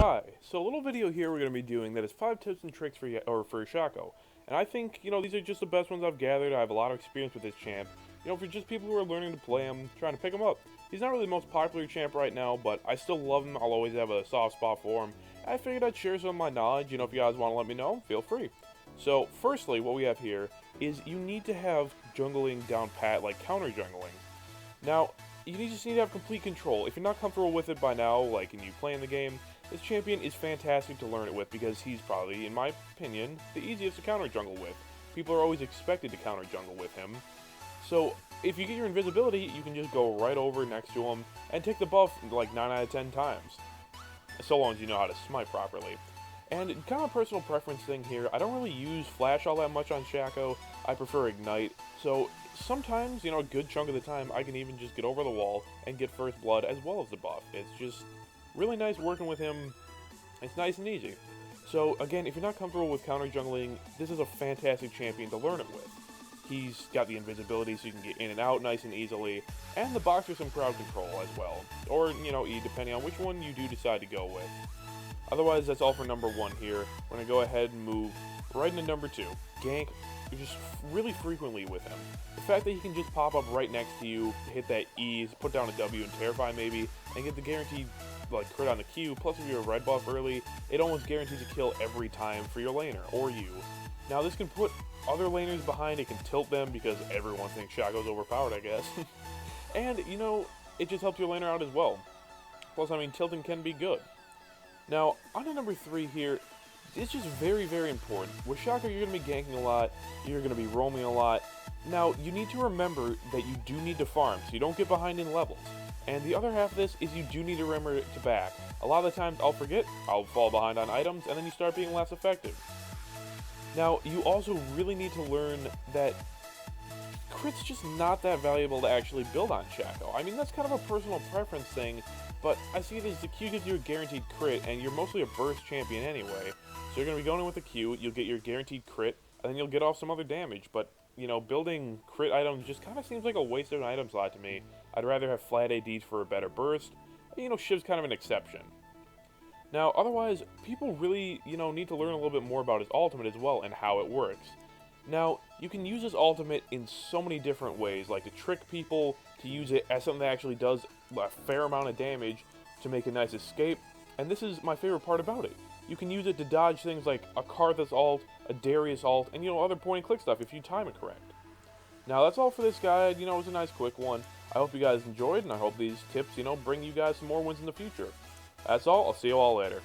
Hi, so a little video here we're going to be doing that is 5 tips and tricks for Shaco. And I think, these are just the best ones I've gathered. I have a lot of experience with this champ. For just people who are learning to play him, trying to pick him up. He's not really the most popular champ right now, but I still love him. I'll always have a soft spot for him. And I figured I'd share some of my knowledge. If you guys want to let me know, feel free. So, firstly, what we have here is you need to have jungling down pat, like counter jungling. Now, just need to have complete control. If you're not comfortable with it by now, like in you playing the game, this champion is fantastic to learn it with because he's probably, in my opinion, the easiest to counter jungle with. People are always expected to counter jungle with him. So, if you get your invisibility, you can just go right over next to him and take the buff like 9 out of 10 times. So long as you know how to smite properly. And kind of a personal preference thing here, I don't really use Flash all that much on Shaco. I prefer Ignite. So sometimes, a good chunk of the time, I can even just get over the wall and get first blood as well as the buff. It's just really nice working with him. It's nice and easy. So again, if you're not comfortable with counter jungling, this is a fantastic champion to learn it with. He's got the invisibility so you can get in and out nice and easily, and the box for some crowd control as well. Or, E, depending on which one you do decide to go with. Otherwise, that's all for number 1 here. We're going to go ahead and move right into number 2. Gank just really frequently with him. The fact that he can just pop up right next to you, hit that E, put down a W and Terrify maybe, and get the guaranteed crit on the Q, plus if you're a red buff early, it almost guarantees a kill every time for your laner, or you. Now this can put other laners behind, it can tilt them because everyone thinks Shaco's overpowered, I guess. And, it just helps your laner out as well. Plus, tilting can be good. Now, on to number 3 here, it's just very, very important. With Shaco, you're going to be ganking a lot, you're going to be roaming a lot. Now, you need to remember that you do need to farm, so you don't get behind in levels. And the other half of this is you do need to remember to back. A lot of the times I'll forget, I'll fall behind on items, and then you start being less effective. Now, you also really need to learn that crit's just not that valuable to actually build on Shaco. That's kind of a personal preference thing, but I see it as the Q gives you a guaranteed crit, and you're mostly a burst champion anyway. So you're going to be going in with a Q, you'll get your guaranteed crit, and then you'll get off some other damage. But, building crit items just kind of seems like a waste of an item slot to me. I'd rather have flat ADs for a better burst. Shiv's kind of an exception. Now, otherwise, people really, need to learn a little bit more about his ultimate as well and how it works. Now, you can use his ultimate in so many different ways, like to trick people, to use it as something that actually does a fair amount of damage to make a nice escape, and this is my favorite part about it. You can use it to dodge things like a Karthus ult, a Darius ult, and other point and click stuff if you time it correct. Now that's all for this guide, it was a nice quick one. I hope you guys enjoyed, and I hope these tips, bring you guys some more wins in the future. That's all, I'll see you all later.